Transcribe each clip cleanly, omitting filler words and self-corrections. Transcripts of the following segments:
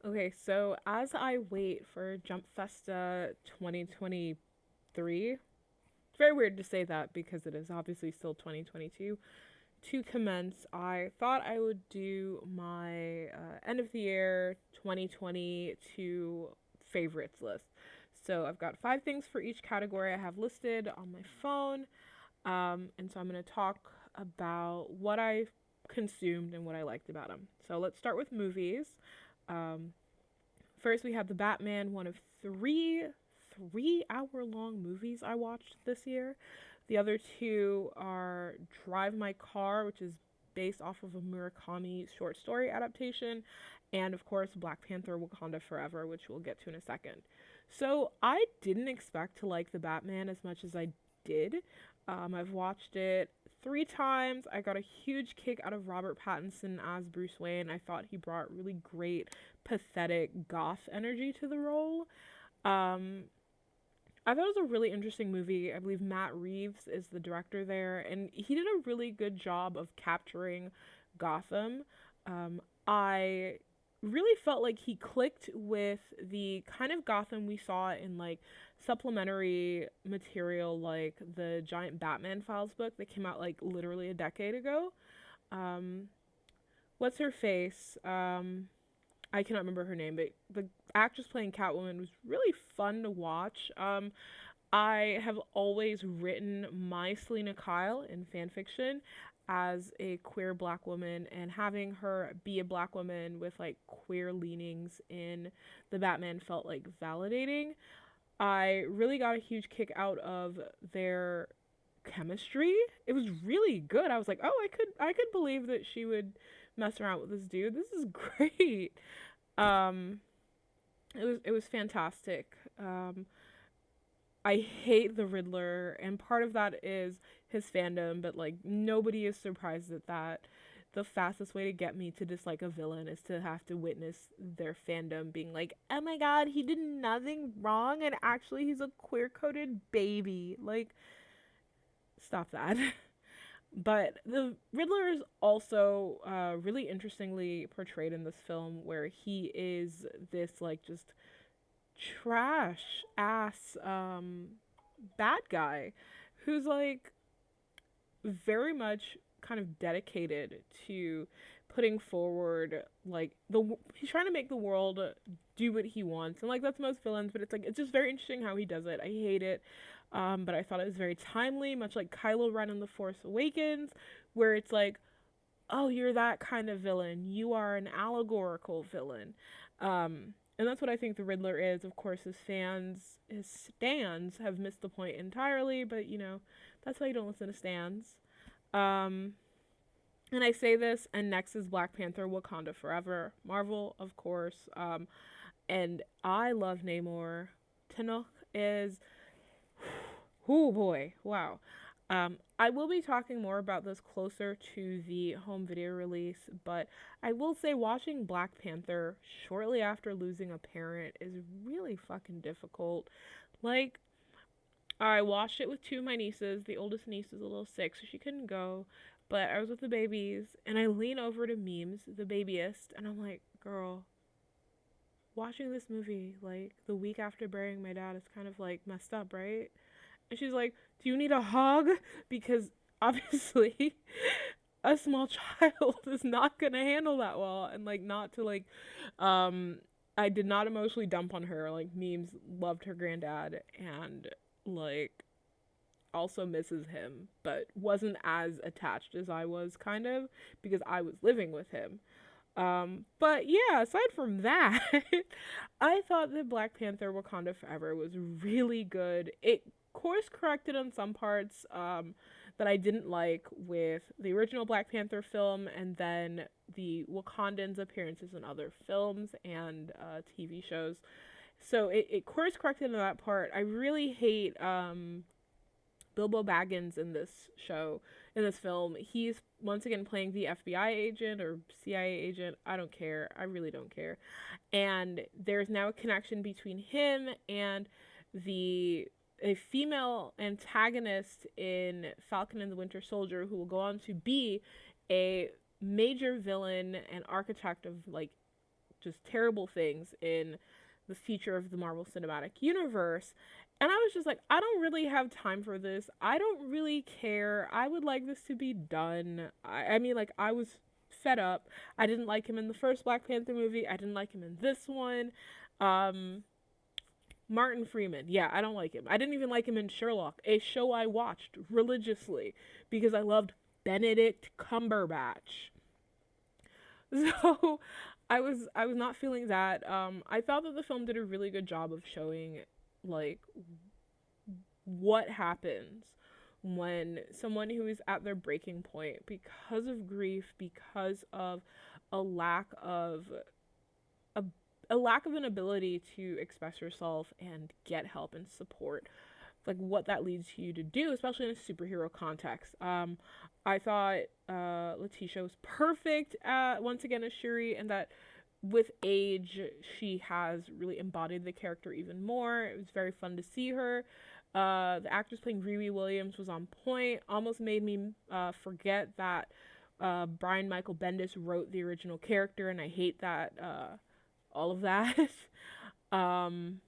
Okay, so as I wait for Jump Festa 2023, it's very weird to say that because it is obviously still 2022, to commence, I thought I would do my end of the year 2022 favorites list. So I've got five things for each category I have listed on my phone. And so I'm going to talk about what I consumed and what I liked about them. So let's start with movies. Um, First, we have The Batman, one of three-hour long movies I watched this year. The other two are Drive My Car, which is based off of a Murakami short story adaptation, and of course Black Panther Wakanda Forever, which we'll get to in a second. So I didn't expect to like The Batman as much as I did. I've watched it three times. I got a huge kick out of Robert Pattinson as Bruce Wayne. I thought he brought really great, pathetic goth energy to the role. Um, I thought it was a really interesting movie. I believe Matt Reeves is the director there, and he did a really good job of capturing Gotham. I really felt like he clicked with the kind of Gotham we saw in like supplementary material, like the giant Batman Files book that came out like literally a decade ago. Um, what's her face? I cannot remember her name, but the actress playing Catwoman was really fun to watch. I have always written my Selena Kyle in fan fiction as a queer black woman, and having her be a black woman with like queer leanings in the Batman felt like validating. I really got a huge kick out of their chemistry. It was really good. I was like, "Oh, I could believe that she would mess around with this dude. This is great." Um it was fantastic. I hate the Riddler, and part of that is his fandom, but like nobody is surprised at that. The fastest way to get me to dislike a villain is to have to witness their fandom being like, "Oh my god, he did nothing wrong and actually he's a queer-coded baby." Like, stop that. But the Riddler is also really interestingly portrayed in this film, where he is this like just trash ass bad guy who's like very much kind of dedicated to putting forward like he's trying to make the world do what he wants, and like that's most villains, but it's like it's just very interesting how he does it. I hate it. But I thought it was very timely, much like Kylo Ren in The Force Awakens, where it's like, oh, you're that kind of villain. You are an allegorical villain. And that's what I think the Riddler is. Of course, his stands have missed the point entirely, but that's why you don't listen to stands. Um, and I say this, and next is Black Panther Wakanda Forever. Marvel, of course. And I love Namor. Tenoch is, oh boy, wow. I will be talking more about this closer to the home video release, but I will say watching Black Panther shortly after losing a parent is really fucking difficult. Like, I watched it with two of my nieces. The oldest niece is a little sick, so she couldn't go, but I was with the babies, and I lean over to Memes, the babyest, and I'm like, girl, watching this movie, like, the week after burying my dad is kind of, like, messed up, right? And she's like, "Do you need a hug?" Because obviously, a small child is not gonna handle that well, and like not to like, um, I did not emotionally dump on her. Like Memes loved her granddad and like also misses him, but wasn't as attached as I was, kind of, because I was living with him. But yeah, aside from that, I thought that Black Panther Wakanda Forever was really good. It course corrected on some parts that I didn't like with the original Black Panther film, and then the Wakandans' appearances in other films and TV shows. So it course corrected on that part. I really hate Bilbo Baggins in this show, in this film. He's once again playing the FBI agent or CIA agent. I don't care. I really don't care. And there's now a connection between him and the a female antagonist in Falcon and the Winter Soldier, who will go on to be a major villain and architect of like just terrible things in the future of the Marvel Cinematic Universe. And I was just like, I don't really have time for this. I don't really care. I would like this to be done. I mean, like, I was fed up. I didn't like him in the first Black Panther movie. I didn't like him in this one. Um, Martin Freeman. Yeah, I don't like him. I didn't even like him in Sherlock, a show I watched religiously because I loved Benedict Cumberbatch. So I was not feeling that. I thought that the film did a really good job of showing like what happens when someone who is at their breaking point because of grief, because of a lack of a, a lack of an ability to express yourself and get help and support, like what that leads you to do, especially in a superhero context. I thought Letitia was perfect at, once again, as Shuri, and that with age she has really embodied the character even more. It was very fun to see her. The actress playing Riri Williams was on point. Almost made me forget that Brian Michael Bendis wrote the original character, and I hate that. All of that. um,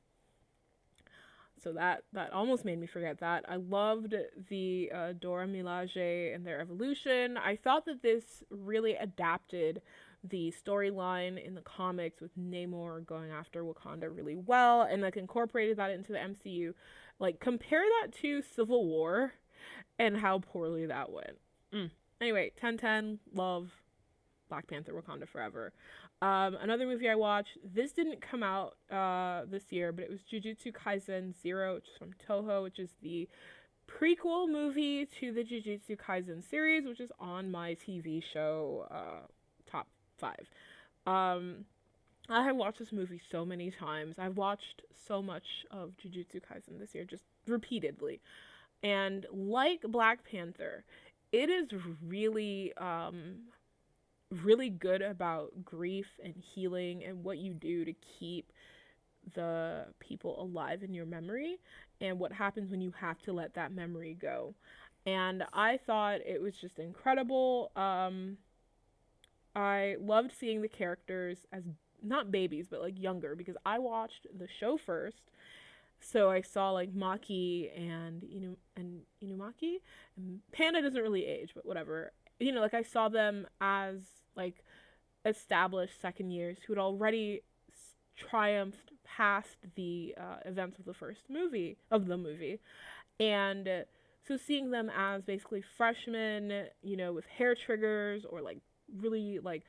so that almost made me forget that. I loved the Dora Milaje and their evolution. I thought that this really adapted the storyline in the comics with Namor going after Wakanda really well, and like incorporated that into the MCU. Like, compare that to Civil War and how poorly that went. Anyway, 10/10, love Black Panther Wakanda Forever. Another movie I watched, this didn't come out this year, but it was Jujutsu Kaisen Zero, which is from Toho, which is the prequel movie to the Jujutsu Kaisen series, which is on my TV show top 5. I have watched this movie so many times. I've watched so much of Jujutsu Kaisen this year, just repeatedly. And like Black Panther, it is really really good about grief and healing and what you do to keep the people alive in your memory and what happens when you have to let that memory go. And I thought it was just incredible. I loved seeing the characters as not babies but like younger, because I watched the show first. So I saw like Maki and Inumaki, and Panda doesn't really age, but whatever. Like I saw them as like established second years who had already triumphed past the events of the first movie and so seeing them as basically freshmen, with hair triggers or like really like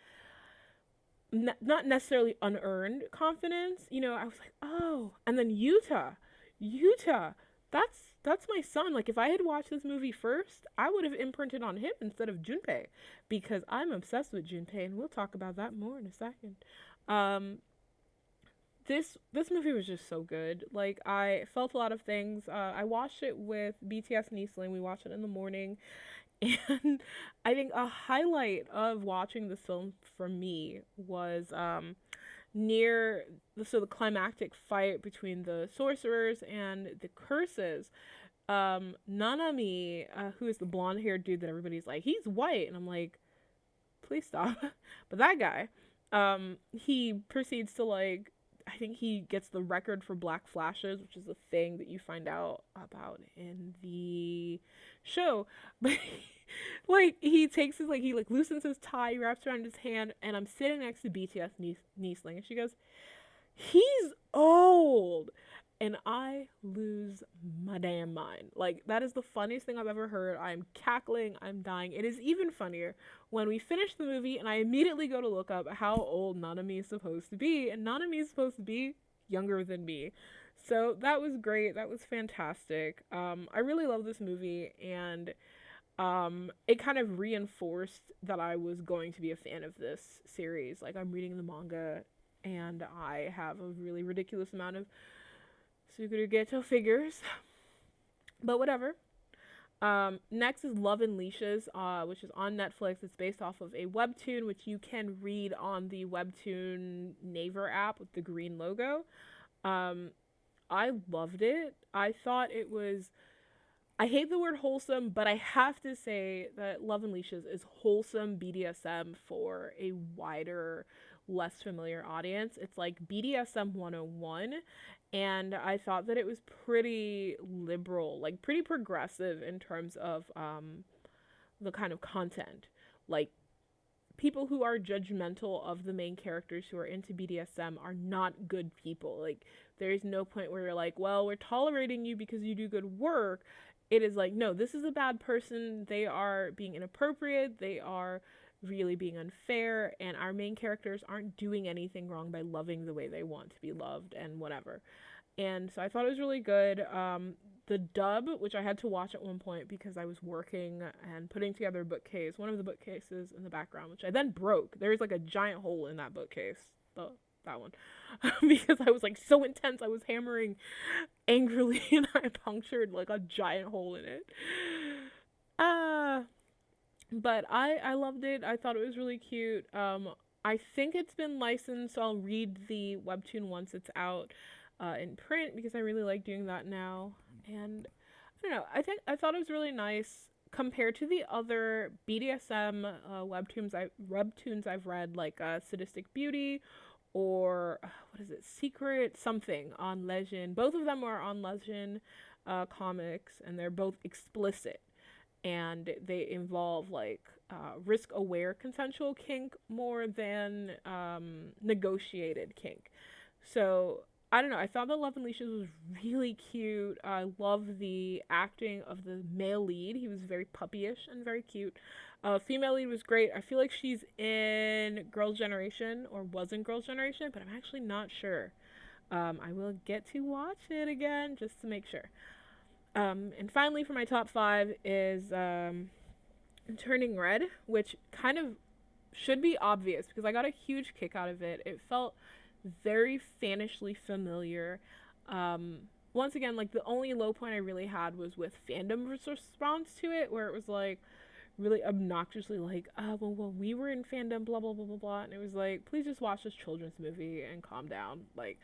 not necessarily unearned confidence, I was like, oh. And then Yuta, that's my son. Like, if I had watched this movie first, I would have imprinted on him instead of Junpei, because I'm obsessed with Junpei, and we'll talk about that more in a second. This movie was just so good. Like, I felt a lot of things. I watched it with BTS and Eastling. We watched it in the morning, and I think a highlight of watching this film for me was near the climactic fight between the sorcerers and the curses. Nanami, who is the blonde haired dude that everybody's like, he's white, and I'm like, please stop. But that guy, he proceeds to like, I think he gets the record for black flashes, which is a thing that you find out about in the show. But like, he takes his, like, he like loosens his tie, wraps around his hand, and I'm sitting next to BTS Niesling, and she goes, he's old. And I lose my damn mind. Like, that is the funniest thing I've ever heard. I'm cackling, I'm dying. It is even funnier when we finish the movie and I immediately go to look up how old Nanami is supposed to be. And Nanami is supposed to be younger than me. So that was great. That was fantastic. I really love this movie, and it kind of reinforced that I was going to be a fan of this series. Like, I'm reading the manga, and I have a really ridiculous amount of Suguru Geto figures, but whatever. Next is Love and Leashes, which is on Netflix. It's based off of a webtoon, which you can read on the webtoon Naver app with the green logo. I loved it. I thought it was, I hate the word wholesome, but I have to say that Love and Leashes is wholesome BDSM for a wider, less familiar audience. It's like BDSM 101, and I thought that it was pretty liberal, like pretty progressive in terms of the kind of content. Like, people who are judgmental of the main characters who are into BDSM are not good people. Like, there is no point where you're like, well, we're tolerating you because you do good work. It is like, no, this is a bad person. They are being inappropriate. They are really being unfair. And our main characters aren't doing anything wrong by loving the way they want to be loved and whatever. And so I thought it was really good. The dub, which I had to watch at one point because I was working and putting together a bookcase, one of the bookcases in the background, which I then broke. There was like a giant hole in that bookcase, that one, because I was like so intense. I was hammering angrily and I punctured like a giant hole in it. Uh, but I loved it. I thought it was really cute. I think it's been licensed, so I'll read the webtoon once it's out in print because I really like doing that now. And I don't know. I thought it was really nice compared to the other BDSM webtoons I've read, like Sadistic Beauty or what is it, Secret something on Legend. Both of them are on Legend comics, and they're both explicit, and they involve like risk aware consensual kink more than negotiated kink. So I don't know. I thought the Love and Leashes was really cute. I love the acting of the male lead. He was very puppyish and very cute. Female lead was great. I feel like she's in Girls' Generation or was in Girls' Generation, but I'm actually not sure. I will get to watch it again just to make sure. And finally, for my top five is Turning Red, which kind of should be obvious because I got a huge kick out of it. It felt very fanishly familiar. Once again, like the only low point I really had was with fandom's response to it, where it was like really obnoxiously like, well, we were in fandom, blah blah blah blah blah, and it was like, please just watch this children's movie and calm down. Like,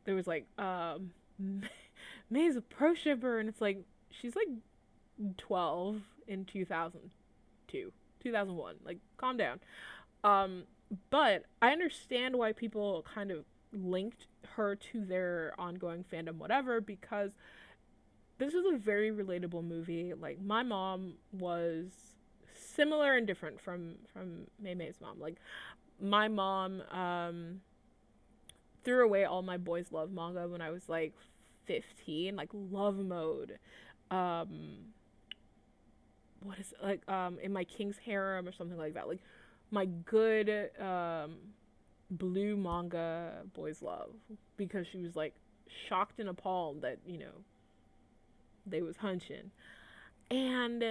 there was like, May's a pro shipper, and it's like she's like 12 in 2002, 2001. Like, calm down. But I understand why people kind of linked her to their ongoing fandom, whatever, because this was a very relatable movie. Like, my mom was similar and different from Mei Mei's mom. Like, my mom threw away all my boys love manga when I was like 15, like Love Mode. What is it? Like In My King's Harem or something like that. Like, my good blue manga boys love, because she was like shocked and appalled that, they was hunching. And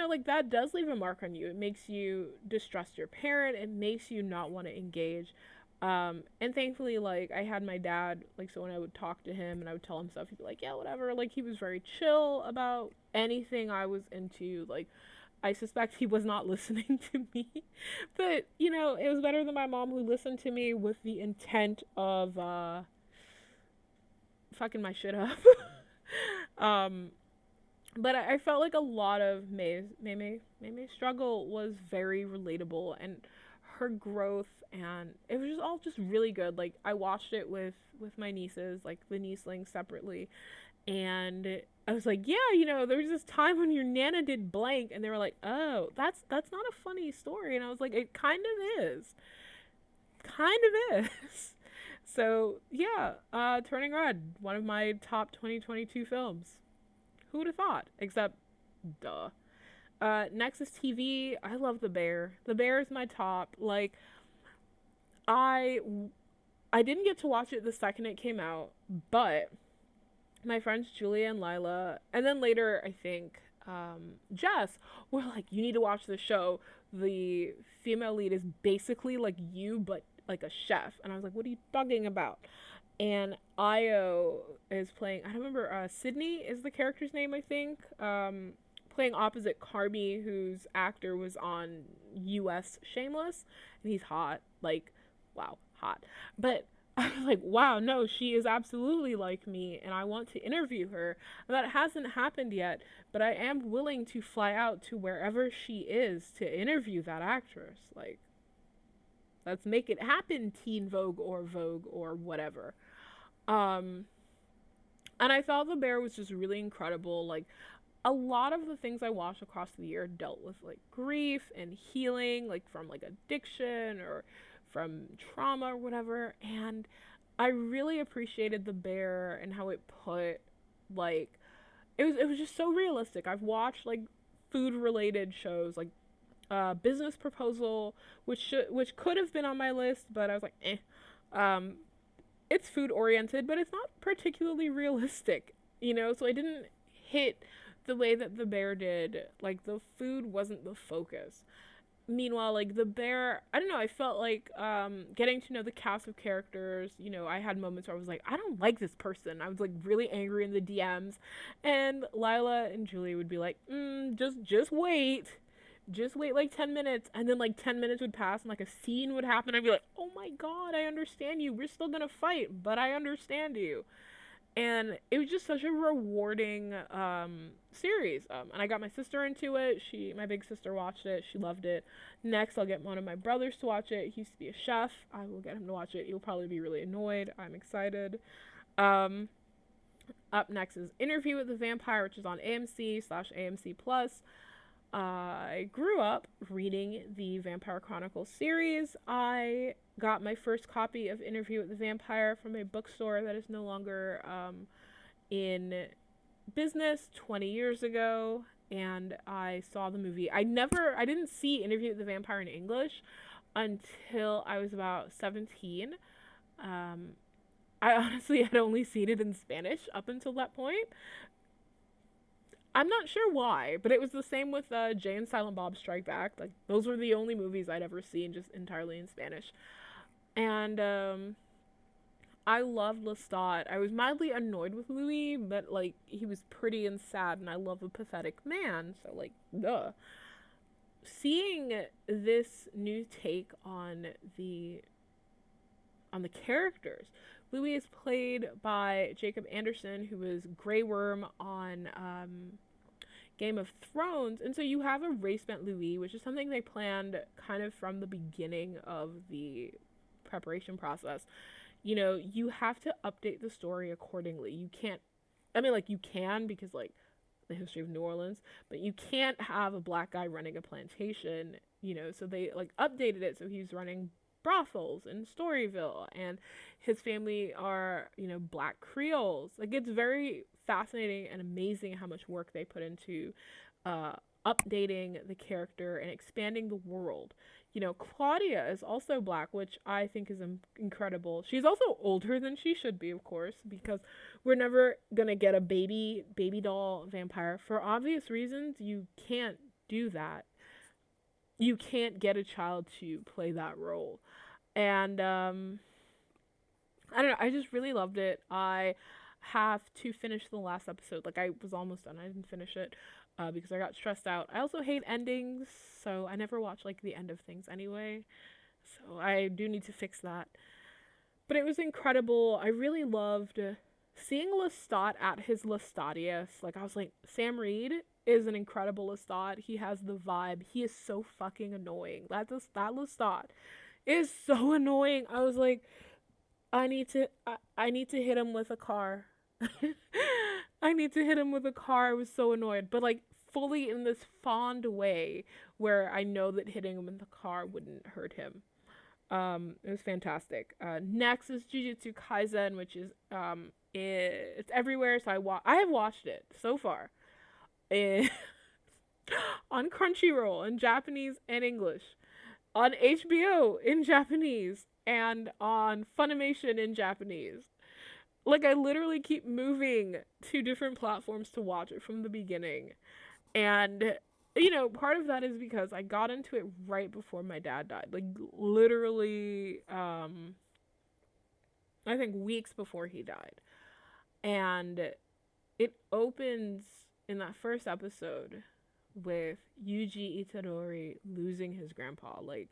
like, that does leave a mark on you. It makes you distrust your parent. It makes you not want to engage. And thankfully, like, I had my dad, like, so when I would talk to him and I would tell him stuff, he'd be like, yeah, whatever. Like, he was very chill about anything I was into. Like, I suspect he was not listening to me. But, it was better than my mom, who listened to me with the intent of fucking my shit up. But I felt like a lot of May's struggle was very relatable, and her growth, and it was just all just really good. Like, I watched it with my nieces, like the niecelings separately, and I was like, yeah, there was this time when your nana did blank, and they were like, oh, that's not a funny story, and I was like, it kind of is. So yeah, Turning Red, one of my top 2022 films. Who would have thought? Except, duh. Next is TV. I love The Bear. The Bear is my top. Like, I didn't get to watch it the second it came out, but my friends Julia and Lila, and then later I think Jess, were like, you need to watch this show. The female lead is basically like you, but like a chef. And I was like, what are you talking about? And Io is playing, I don't remember, Sydney is the character's name, I think, playing opposite Carmi, whose actor was on US Shameless, and he's hot, like, wow, hot. But I was like, wow, no, she is absolutely like me, and I want to interview her. And that hasn't happened yet, but I am willing to fly out to wherever she is to interview that actress. Like, Let's make it happen, Teen Vogue or Vogue or whatever. Um, and I thought The Bear was just really incredible. Like, a lot of the things I watched across the year dealt with like grief and healing, like from like addiction or from trauma or whatever. And I really appreciated The Bear and how it put like it was just so realistic. I've watched like food related shows like Business Proposal, which could have been on my list, but I was like, eh. Um, it's food oriented, but it's not particularly realistic, So I didn't hit the way that The Bear did. Like the food wasn't the focus. Meanwhile, like The Bear, I don't know, I felt like getting to know the cast of characters. I had moments where I was like, I don't like this person. I was like really angry in the DMs, and Lila and Julie would be like, just wait. Just wait like 10 minutes, and then like 10 minutes would pass and like a scene would happen. I'd be like, oh my god, I understand you. We're still gonna fight, but I understand you. And it was just such a rewarding series. And I got my sister into it. My big sister watched it. She loved it. Next, I'll get one of my brothers to watch it. He used to be a chef. I will get him to watch it. He'll probably be really annoyed. I'm excited. Um, Up next is Interview with the Vampire, which is on AMC/AMC Plus. I grew up reading the Vampire Chronicles series. I got my first copy of Interview with the Vampire from a bookstore that is no longer in business 20 years ago, and I saw the movie. I didn't see Interview with the Vampire in English until I was about 17. I honestly had only seen it in Spanish up until that point. I'm not sure why, but it was the same with Jay and Silent Bob Strike Back. Like, those were the only movies I'd ever seen just entirely in Spanish. And I loved Lestat. I was mildly annoyed with Louis, but like he was pretty and sad, and I love a pathetic man. So like, duh. Seeing this new take on the characters. Louis is played by Jacob Anderson, who was Grey Worm on Game of Thrones, and so you have a race bent Louis, which is something they planned kind of from the beginning of the preparation process. You have to update the story accordingly. You can't, I mean, like, you can because, like, the history of New Orleans, but you can't have a black guy running a plantation, so they, like, updated it so he's running brothels in Storyville, and his family are, black Creoles. Like, it's very fascinating and amazing how much work they put into updating the character and expanding the world. Claudia is also black, which I think is incredible. She's also older than she should be, of course, because we're never gonna get a baby doll vampire. For obvious reasons, you can't do that. You can't get a child to play that role. And I don't know, I just really loved it. I have to finish the last episode. Like, I was almost done. I didn't finish it because I got stressed out. I also hate endings, so I never watch like the end of things anyway. So I do need to fix that. But it was incredible. I really loved seeing Lestat at his Lestatiest. Like, I was like, Sam Reed is an incredible Lestat. He has the vibe. He is so fucking annoying. That Lestat is so annoying. I was like, I need to hit him with a car. I need to hit him with a car. I was so annoyed, but like fully in this fond way where I know that hitting him in the car wouldn't hurt him. It was fantastic. Next is Jujutsu Kaisen, which is it's everywhere. So I have watched it so far, on Crunchyroll in Japanese and English, on HBO in Japanese, and on Funimation in Japanese. Like, I literally keep moving to different platforms to watch it from the beginning. And, part of that is because I got into it right before my dad died. Like, literally, I think weeks before he died. And it opens in that first episode with Yuji Itadori losing his grandpa. Like,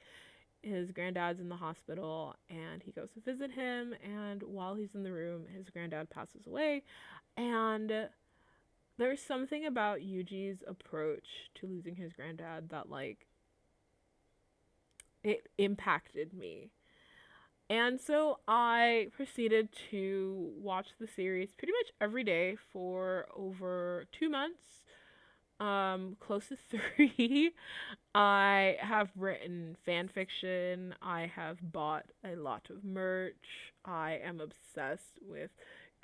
his granddad's in the hospital and he goes to visit him, and while he's in the room, his granddad passes away. And there's something about Yuji's approach to losing his granddad that, like, it impacted me. And so I proceeded to watch the series pretty much every day for over 2 months, close to three. I have written fan fiction. I have bought a lot of merch. I am obsessed with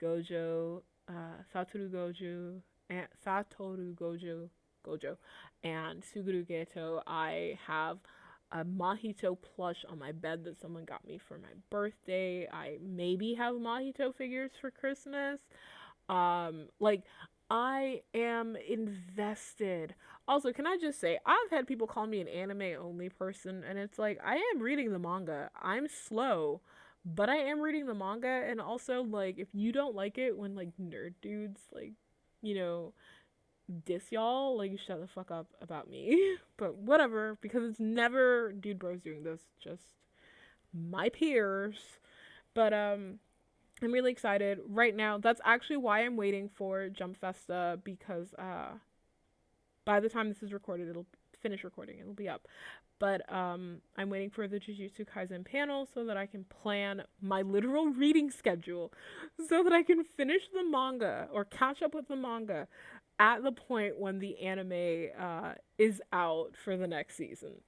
Gojo, Satoru Gojo, and Gojo, and Suguru Geto. I have a Mahito plush on my bed that someone got me for my birthday. I maybe have Mahito figures for Christmas. Like I am invested. Also, can I just say, I've had people call me an anime only person, and it's like, I am reading the manga. I'm slow, but I am reading the manga, and also, like, if you don't like it when, like, nerd dudes, like, you know, diss y'all, like, shut the fuck up about me. But whatever, because it's never dude bros doing this, just my peers. But, I'm really excited right now. That's actually why I'm waiting for Jump Festa, because by the time this is recorded, it'll finish recording. It'll be up. But I'm waiting for the Jujutsu Kaisen panel so that I can plan my literal reading schedule, so that I can finish the manga or catch up with the manga at the point when the anime is out for the next season.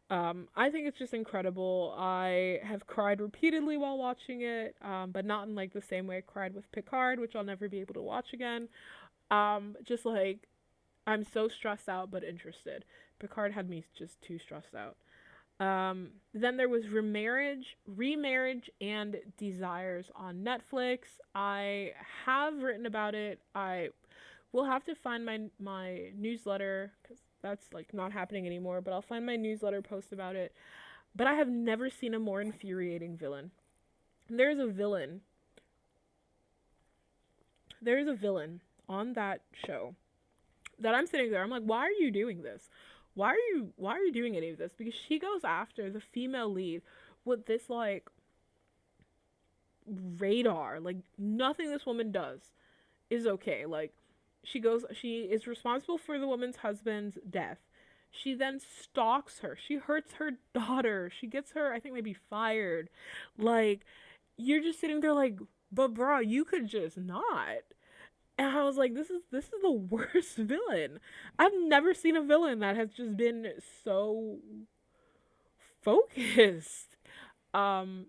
I think it's just incredible. I have cried repeatedly while watching it, but not in like the same way I cried with Picard, which I'll never be able to watch again. Just like I'm so stressed out but interested. Picard had me just too stressed out. Then there was Remarriage and Desires on Netflix. I have written about it. I will have to find my newsletter because that's like not happening anymore. But I'll find my newsletter post about it. But I have never seen a more infuriating villain. There's a villain. There's a villain on that show that I'm sitting there. I'm like, why are you doing this? Why are you doing any of this? Because she goes after the female lead with this like radar. Like nothing this woman does is okay. Like she is responsible for the woman's husband's death. She then stalks her. She hurts her daughter. She gets her, I think, maybe fired. Like, you're just sitting there like, but bro, you could just not. And I was like, this is the worst villain. I've never seen a villain that has just been so focused. Um,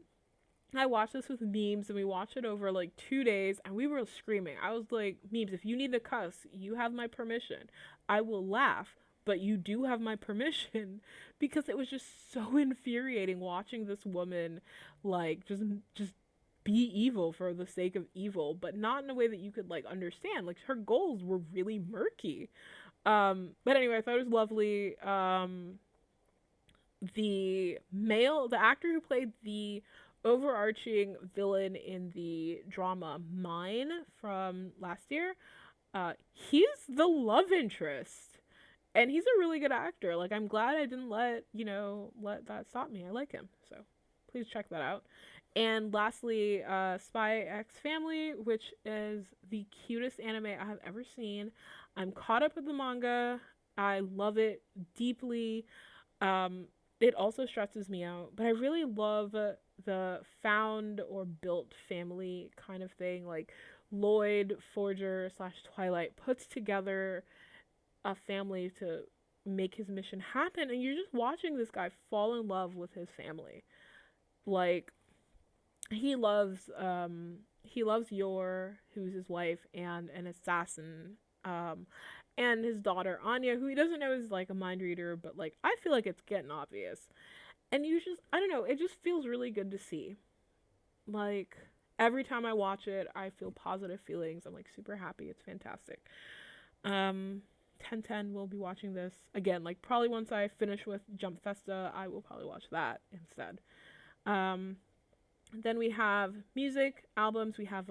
I watched this with memes and we watched it over like 2 days and we were screaming. I was like, memes, if you need to cuss, you have my permission. I will laugh, but you do have my permission because it was just so infuriating watching this woman like just be evil for the sake of evil, but not in a way that you could like understand. Like her goals were really murky. But anyway, I thought it was lovely. The actor who played the overarching villain in the drama Mine from last year, he's the love interest. And he's a really good actor. Like I'm glad I didn't let that stop me. I like him. So please check that out. And lastly, Spy X Family, which is the cutest anime I have ever seen. I'm caught up with the manga. I love it deeply. It also stresses me out, but I really love the found or built family kind of thing. Like Lloyd Forger slash Twilight puts together a family to make his mission happen, and you're just watching this guy fall in love with his family. Like he loves Yor, who's his wife, and an assassin, and his daughter Anya, who he doesn't know is like a mind reader, but like I feel like it's getting obvious. And you just I don't know, it just feels really good to see. Like every time I watch it, I feel positive feelings. I'm like super happy. It's fantastic. 1010 will be watching this again, like probably once I finish with Jump Festa, I will probably watch that instead. Um then we have music albums. We have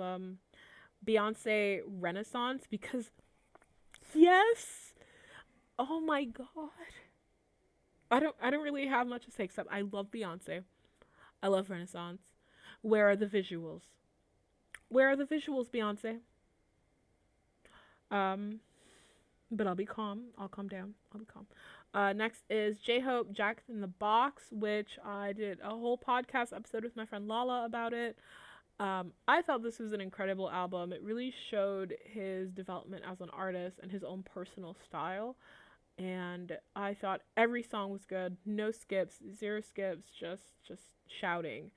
Beyonce Renaissance because yes. Oh my god. I don't really have much to say except I love Beyonce. I love Renaissance. Where are the visuals? Where are the visuals, Beyonce? Um but I'll be calm. I'll calm down. I'll be calm. Next is J-Hope Jack in the Box, which I did a whole podcast episode with my friend Lala about it. I thought this was an incredible album. It really showed his development as an artist and his own personal style. And I thought every song was good. No skips, zero skips, just shouting.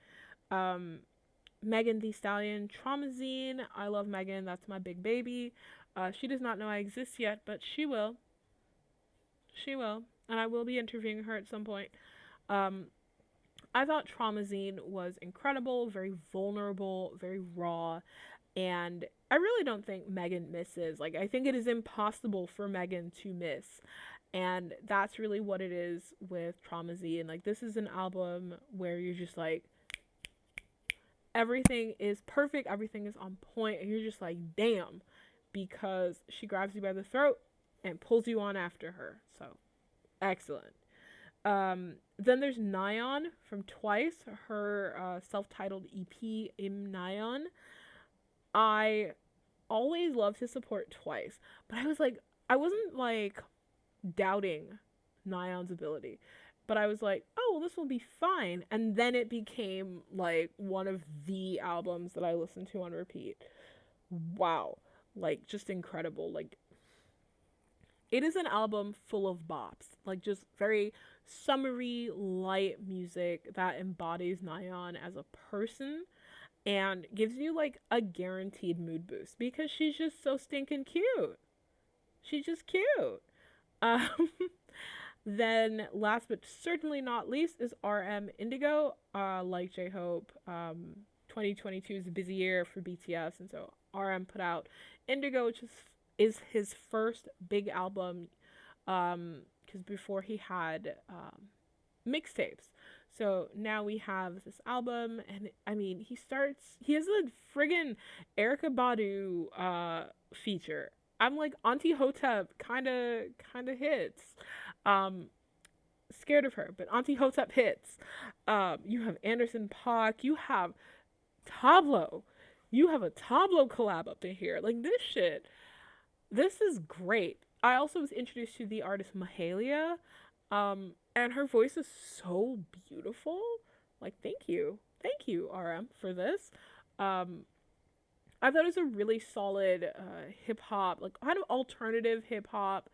Um, Megan Thee Stallion, Traumazine. I love Megan. That's my big baby. She does not know I exist yet, but she will. She will. And I will be interviewing her at some point. Um, I thought Traumazine was incredible, very vulnerable, very raw, and I really don't think Megan misses. Like, I think it is impossible for Megan to miss. And that's really what it is with Traumazine. Like, this is an album where you're just like, everything is perfect, everything is on point, and you're just like, damn, because she grabs you by the throat and pulls you on after her. So, excellent. Then there's Nyan from Twice, her self-titled EP, Im Nyan. I always love to support Twice, but I wasn't like doubting Nyan's ability, but I was like, oh, well, this will be fine. And then it became like one of the albums that I listened to on repeat. Wow. Like, just incredible. Like, it is an album full of bops, like just very summery, light music that embodies Nyan as a person and gives you like a guaranteed mood boost because she's just so stinking cute. She's just cute. Um, then last but certainly not least is RM Indigo. Like J Hope, 2022 is a busy year for BTS, and so RM put out Indigo, which is his first big album, because before he had mixtapes. So now we have this album, and I mean, he has a friggin' Erica Badu feature. I'm like, Auntie Hotep kinda hits. Um, Scared of her, but Auntie Hotep hits. You have Anderson .Paak, you have Tablo. You have a Tablo collab up in here. Like, this is great. I also was introduced to the artist Mahalia, and her voice is so beautiful. Like, thank you, RM, for this. Um, I thought it was a really solid hip hop, like kind of alternative hip hop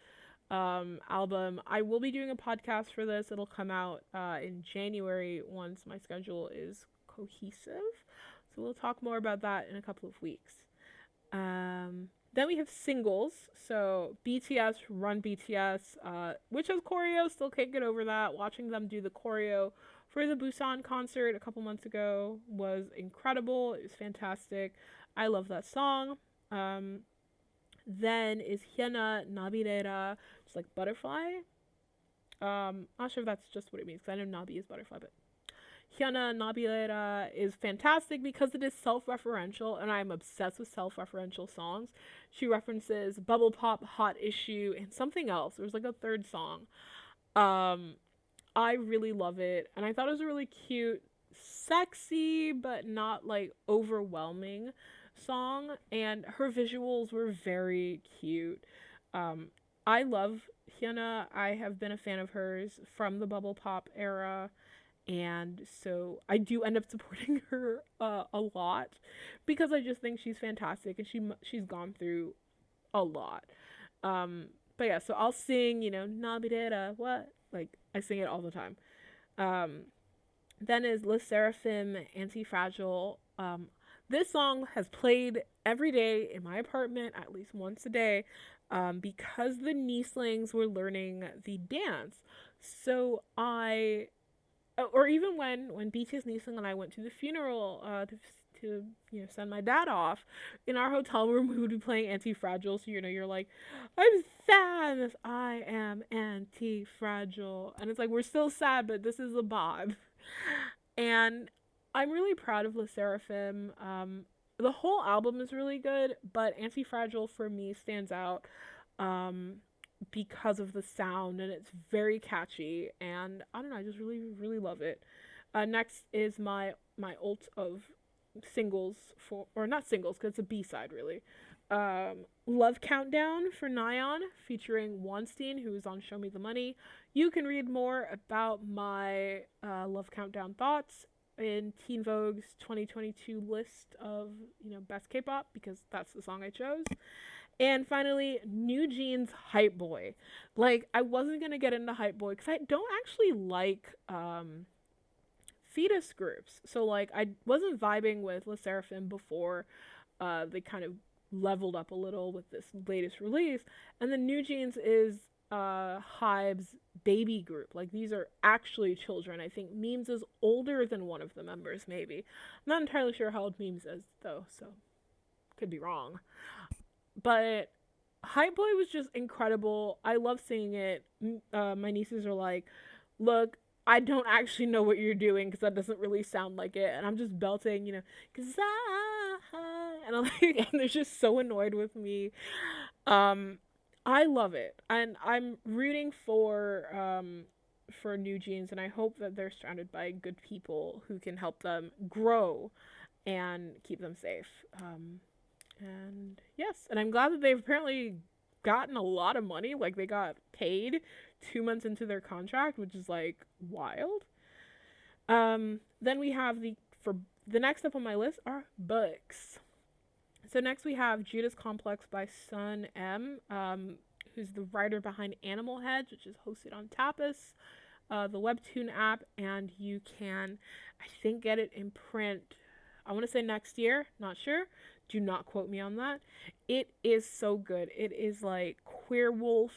album. I will be doing a podcast for this. It'll come out in January once my schedule is cohesive. So we'll talk more about that in a couple of weeks. Then we have singles. So BTS, Run BTS, which has choreo. Still can't get over that. Watching them do the choreo for the Busan concert a couple months ago was incredible. It was fantastic. I love that song. Then is Hyuna Nabirera, just like butterfly. Not sure if that's just what it means because I know Nabi is butterfly, but Hyuna Nabirera is fantastic because it is self-referential, and I'm obsessed with self-referential songs. She references Bubble Pop, Hot Issue, and something else. There was like a third song. I really love it, and I thought it was a really cute, sexy, but not like overwhelming song, and her visuals were very cute. I love Hyuna. I have been a fan of hers from the Bubble Pop era, and so I do end up supporting her a lot because I just think she's fantastic, and she's gone through a lot. But yeah, so I'll sing, Nabirera, what? Like, I sing it all the time. Then is Le Seraphim, Anti-Fragile. This song has played every day in my apartment at least once a day, because the Nieslings were learning the dance. So or even when BTS Niesling and I went to the funeral to send my dad off, in our hotel room we would be playing Anti-Fragile. So you're like, I'm sad, I am anti-fragile, and it's like, we're still sad, but this is a bob. And I'm really proud of Le Seraphim. The whole album is really good, but Anti-Fragile for me stands out because of the sound, and it's very catchy, and I don't know, I just really, really love it. Next is my ult of singles, or not singles, because it's a B-side, really. Love Countdown for Nyan, featuring Weinstein, who is on Show Me the Money. You can read more about my Love Countdown thoughts in Teen Vogue's 2022 list of best K-pop, because that's the song I chose. And finally, New Jeans Hype Boy. Like, I wasn't gonna get into Hype Boy because I don't actually like fetus groups. So like, I wasn't vibing with Le Sserafim before they kind of leveled up a little with this latest release. And then New Jeans is Hybe's baby group. Like, these are actually children. I think Memes is older than one of the members, maybe. I'm not entirely sure how old Memes is though, so could be wrong. But Hype Boy was just incredible. I love seeing it. My nieces are like, look, I don't actually know what you're doing because that doesn't really sound like it. And I'm just belting, cause and I'm like, and they're just so annoyed with me. Um, I love it. And I'm rooting for New Jeans, and I hope that they're surrounded by good people who can help them grow and keep them safe. And yes, and I'm glad that they've apparently gotten a lot of money. Like, they got paid 2 months into their contract, which is like wild. Then we have for the next up on my list are books. So next we have Judas Complex by Sun M, who's the writer behind Animal Heads, which is hosted on Tapas, the webtoon app, and you can, I think, get it in print. I want to say next year, not sure. Do not quote me on that. It is so good. It is like queer wolf,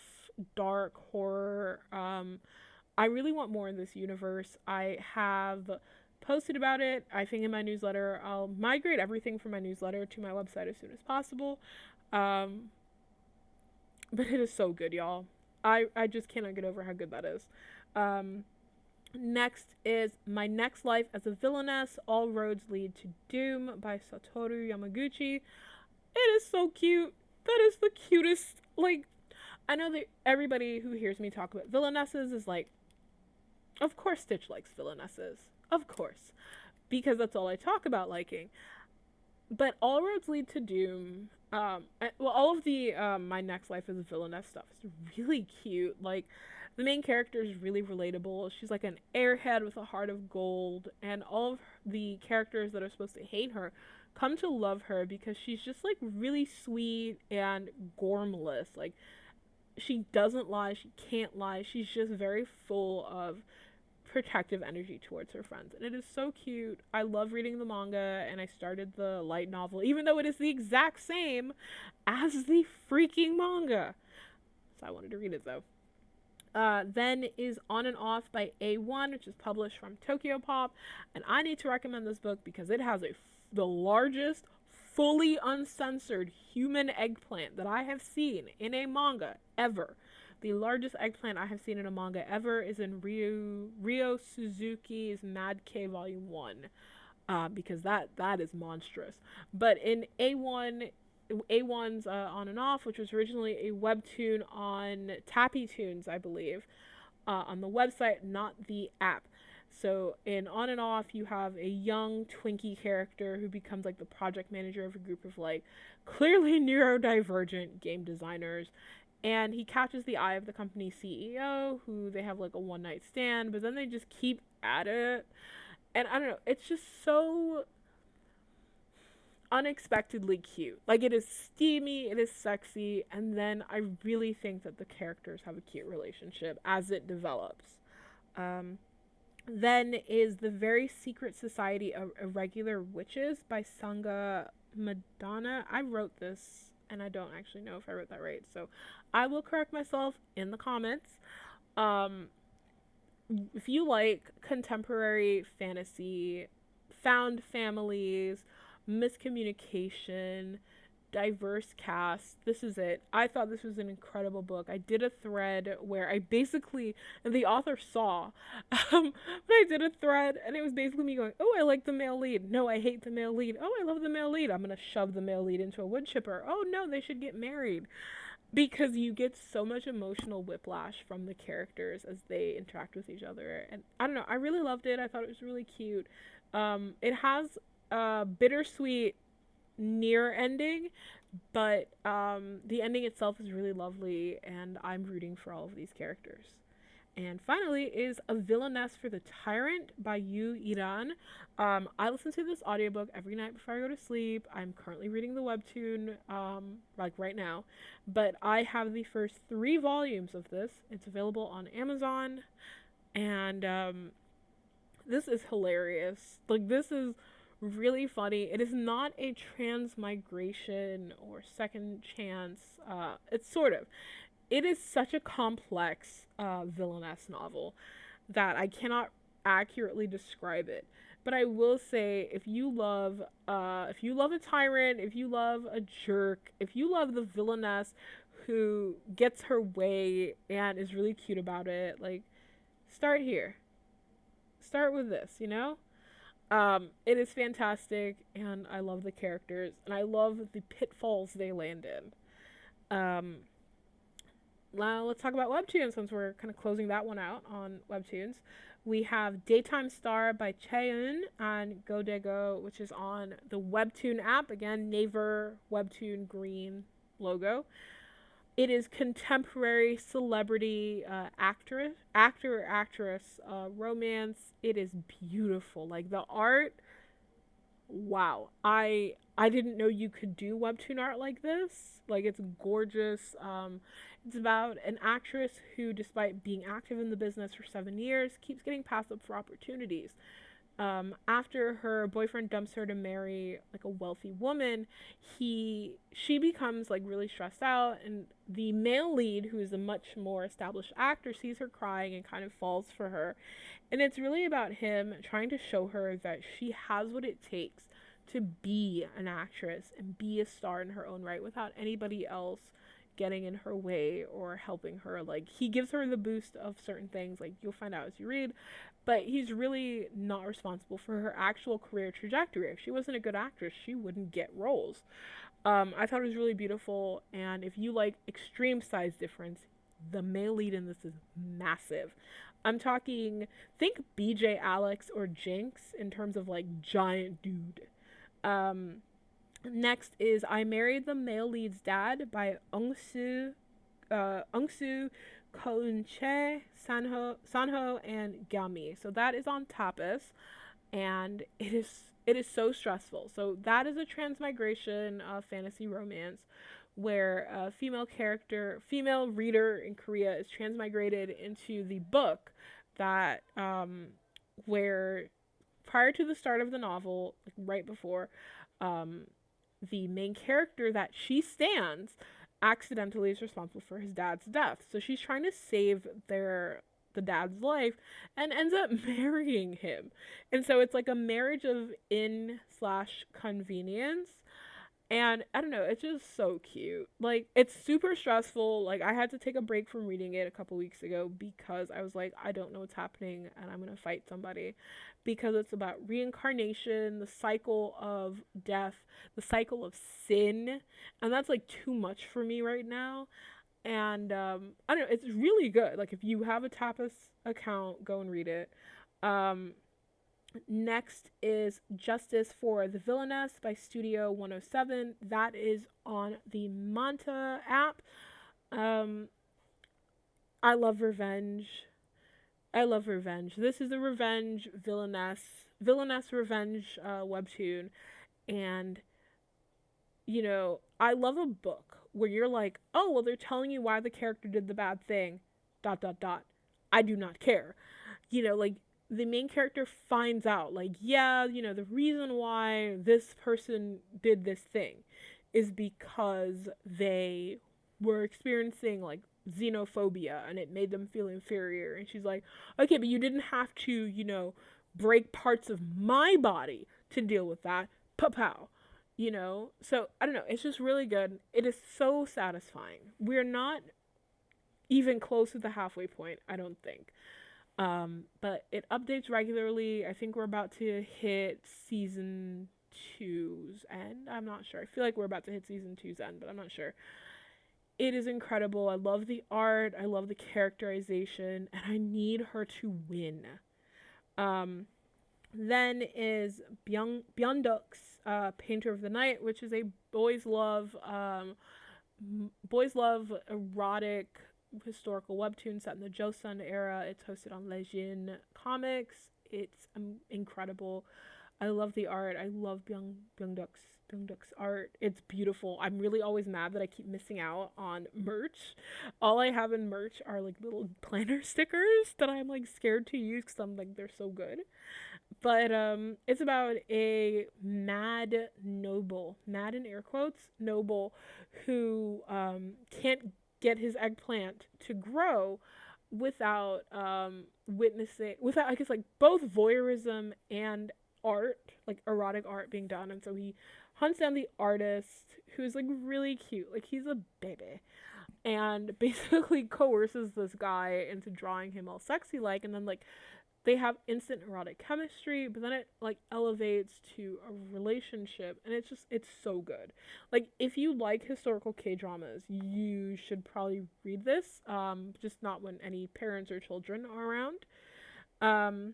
dark horror. I really want more in this universe. I have posted about it, I think, in my newsletter. I'll migrate everything from my newsletter to my website as soon as possible. But it is so good, y'all. I just cannot get over how good that is. Next is My Next Life as a Villainess, All Roads Lead to Doom by Satoru Yamaguchi. It is so cute. That is the cutest. Like, I know that everybody who hears me talk about villainesses is like, of course Stitch likes villainesses. Of course. Because that's all I talk about liking. But All Roads Lead to Doom, all of the My Next Life as a Villainess stuff is really cute. Like, the main character is really relatable. She's like an airhead with a heart of gold, and all of the characters that are supposed to hate her come to love her because she's just like really sweet and gormless. Like, she doesn't lie, she can't lie. She's just very full of protective energy towards her friends, and it is so cute. I love reading the manga, and I started the light novel, even though it is the exact same as the freaking manga. So I wanted to read it though. Then is On and Off by A1, which is published from Tokyo Pop, and I need to recommend this book because it has the largest fully uncensored human eggplant that I have seen in a manga ever. The largest eggplant I have seen in a manga ever is in Ryo Suzuki's Mad K Volume 1, because that is monstrous. But in A1's On and Off, which was originally a webtoon on Tappy Tunes, I believe, on the website, not the app. So in On and Off, you have a young Twinkie character who becomes like the project manager of a group of like clearly neurodivergent game designers. And he catches the eye of the company's CEO, who they have like a one night stand, but then they just keep at it. And I don't know, it's just so unexpectedly cute. Like, it is steamy, it is sexy, and then I really think that the characters have a cute relationship as it develops. Then is The Very Secret Society of Irregular Witches by Sangha Madonna. I wrote this, and I don't actually know if I wrote that right, so I will correct myself in the comments. If you like contemporary fantasy, found families, miscommunication, diverse cast, this is it. I thought this was an incredible book. I did a thread where I basically, and the author saw, but I did a thread and it was basically me going, oh, I like the male lead. No, I hate the male lead. Oh, I love the male lead. I'm going to shove the male lead into a wood chipper. Oh, no, they should get married. Because you get so much emotional whiplash from the characters as they interact with each other. And I don't know, I really loved it. I thought it was really cute. It has bittersweet near ending, but the ending itself is really lovely, and I'm rooting for all of these characters. And finally is A Villainess for the Tyrant by Yu Iran. I listen to this audiobook every night before I go to sleep. I'm currently reading the webtoon, like right now. But I have the first 3 volumes of this. It's available on Amazon. And this is hilarious. Like, this is really funny. It is not a transmigration or second chance. It's sort of. It is such a complex villainess novel that I cannot accurately describe it. But I will say, if you love a tyrant, if you love a jerk, if you love the villainess who gets her way and is really cute about it, like, start here. Start with this, you know? It is fantastic, and I love the characters, and I love the pitfalls they land in. Now let's talk about webtoons since we're kind of closing that one out on webtoons. We have Daytime Star by Cheon and Godego, which is on the webtoon app. Again, Naver webtoon green logo. It is contemporary celebrity actor or actress romance. It is beautiful. Like, the art, wow. I didn't know you could do webtoon art like this. Like, it's gorgeous. It's about an actress who, despite being active in the business for 7 years, keeps getting passed up for opportunities. After her boyfriend dumps her to marry like a wealthy woman, she becomes like really stressed out, and the male lead, who is a much more established actor, sees her crying and kind of falls for her. And it's really about him trying to show her that she has what it takes to be an actress and be a star in her own right without anybody else getting in her way or helping her. Like, he gives her the boost of certain things, like you'll find out as you read, but he's really not responsible for her actual career trajectory. If she wasn't a good actress, she wouldn't get roles. I thought it was really beautiful, and if you like extreme size difference, the male lead in this is massive. I'm talking, think BJ Alex or Jinx in terms of like giant dude. Um, Next is I Married the Male Lead's Dad by Ungsu Kounche, Sanho, and Gami. So that is on Tapas, and it is so stressful. So that is a transmigration fantasy romance where a female reader in Korea is transmigrated into the book that where prior to the start of the novel, like right before, um, the main character that she stands accidentally is responsible for his dad's death. So she's trying to save the dad's life and ends up marrying him. And so it's like a marriage of in slash convenience. And I don't know, it's just so cute. Like, it's super stressful. Like, I had to take a break from reading it a couple weeks ago because I was like, I don't know what's happening and I'm going to fight somebody. Because it's about reincarnation, the cycle of death, the cycle of sin. And that's like too much for me right now. And I don't know, it's really good. Like, if you have a Tapas account, go and read it. Um, Next is Justice for the Villainess by Studio 107. That is on the Manta app. Um, I love revenge. I love revenge. This is a revenge villainess revenge webtoon, and I love a book where you're like, oh well, they're telling you why the character did the bad thing. Dot dot dot. I do not care. Like, the main character finds out, like, yeah, the reason why this person did this thing is because they were experiencing, like, xenophobia and it made them feel inferior. And she's like, okay, but you didn't have to, break parts of my body to deal with that. Pow. So I don't know. It's just really good. It is so satisfying. We're not even close to the halfway point, I don't think. But it updates regularly. I think we're about to hit season two's end. I'm not sure. I feel like we're about to hit season two's end, but I'm not sure. It is incredible. I love the art. I love the characterization, and I need her to win. Um, Then is Byung-duk's Painter of the Night, which is a boys love boys love erotic historical webtoon set in the Joseon era. It's hosted on Lejin Comics. It's incredible. I love the art. I love Byung-duk's art. It's beautiful. I'm really always mad that I keep missing out on merch. All I have in merch are like little planner stickers that I'm like scared to use because I'm like they're so good. But it's about a mad noble, mad in air quotes, noble who can't get his eggplant to grow without witnessing, without, I guess, like both voyeurism and art, like erotic art being done. And so he hunts down the artist who's like really cute, like he's a baby, and basically coerces this guy into drawing him all sexy like, and then like they have instant erotic chemistry, but then it like elevates to a relationship, and it's so good. Like if you like historical K dramas, you should probably read this. Just not when any parents or children are around. Um,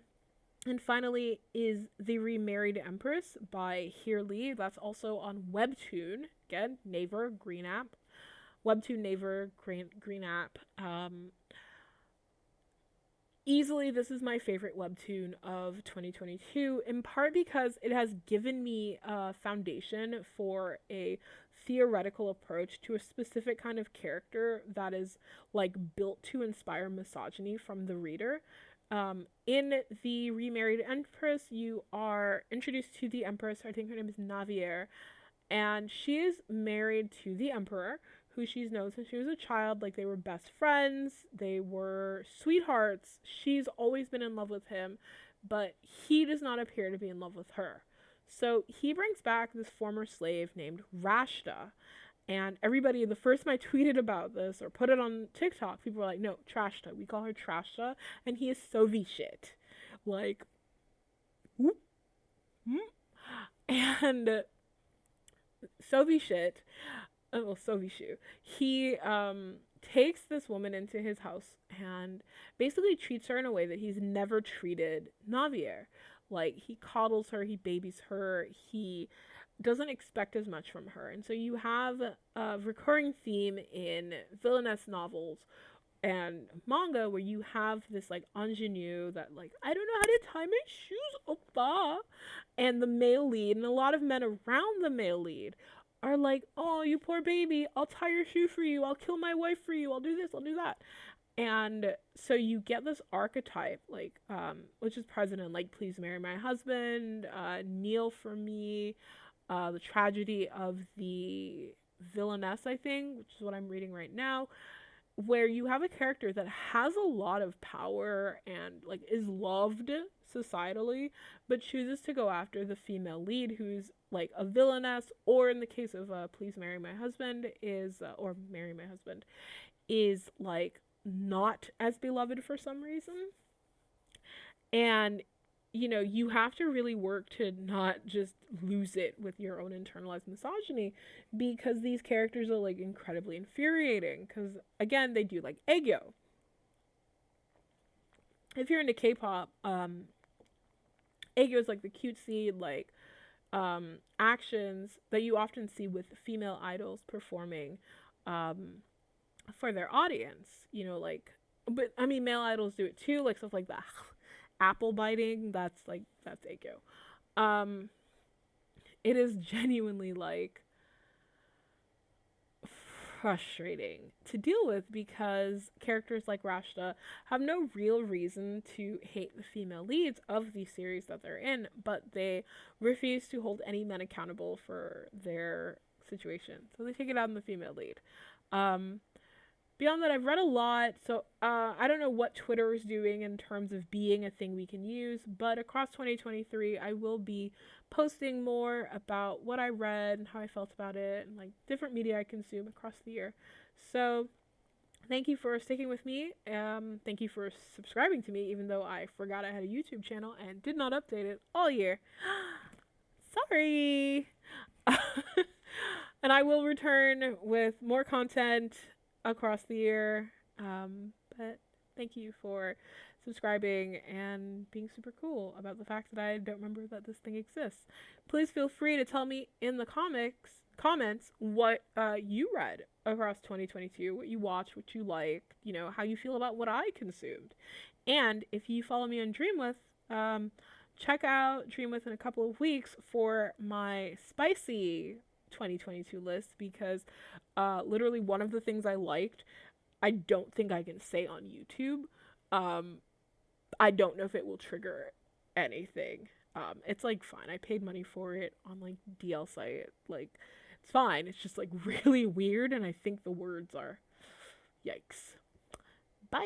and finally is The Remarried Empress by Heer Lee. That's also on Webtoon. Again, Naver, Green App. Webtoon Naver, Green App. Easily, this is my favorite webtoon of 2022, in part because it has given me a foundation for a theoretical approach to a specific kind of character that is like built to inspire misogyny from the reader. In The Remarried Empress, you are introduced to the Empress. I think her name is Navier, and she is married to the Emperor, who she's known since she was a child. Like they were best friends, they were sweethearts. She's always been in love with him, but he does not appear to be in love with her. So he brings back this former slave named Rashta. And everybody, the first time I tweeted about this or put it on TikTok, people were like, no, Trashta. We call her Trashta. And he is Sovi shit. Like, whoop, whoop. And Sovi shit, well, Sovi Shu, he takes this woman into his house and basically treats her in a way that he's never treated Navier. Like, he coddles her, he babies her, he doesn't expect as much from her. And so you have a recurring theme in villainess novels and manga where you have this like ingenue that like I don't know how to tie my shoes, oppa, and the male lead and a lot of men around the male lead are like, oh, you poor baby, I'll tie your shoe for you, I'll kill my wife for you, I'll do this, I'll do that. And so you get this archetype, like, which is present in like Please Marry My Husband, Kneel for Me, the tragedy of the villainess, I think, which is what I'm reading right now, where you have a character that has a lot of power and like is loved societally, but chooses to go after the female lead who's like a villainess, or in the case of Please Marry My Husband is or Marry My Husband is like not as beloved for some reason. And you know, you have to really work to not just lose it with your own internalized misogyny, because these characters are like incredibly infuriating, because again, they do like aegyo. If you're into K-pop, aegyo is like the cutesy like actions that you often see with female idols performing for their audience, you know, like, but I mean male idols do it too, like stuff like that. Apple biting, that's aegyo. um it is genuinely like frustrating to deal with, because characters like Rashta have no real reason to hate the female leads of the series that they're in, but they refuse to hold any men accountable for their situation, so they take it out on the female lead. Beyond that, I've read a lot, so I don't know what Twitter is doing in terms of being a thing we can use, but across 2023, I will be posting more about what I read and how I felt about it, and like different media I consume across the year. So thank you for sticking with me. Thank you for subscribing to me, even though I forgot I had a YouTube channel and did not update it all year. Sorry. And I will return with more content across the year. But thank you for subscribing, and being super cool about the fact that I don't remember that this thing exists. Please feel free to tell me in the comments what you read across 2022, what you watched, what you liked, how you feel about what I consumed. And if you follow me on Dreamwith, check out Dreamwith in a couple of weeks for my spicy 2022 list, because literally one of the things I liked, I don't think I can say on YouTube. Um, I don't know if it will trigger anything. It's like fine. I paid money for it on like DL site. Like it's fine. It's just like really weird, and I think the words are yikes. Bye.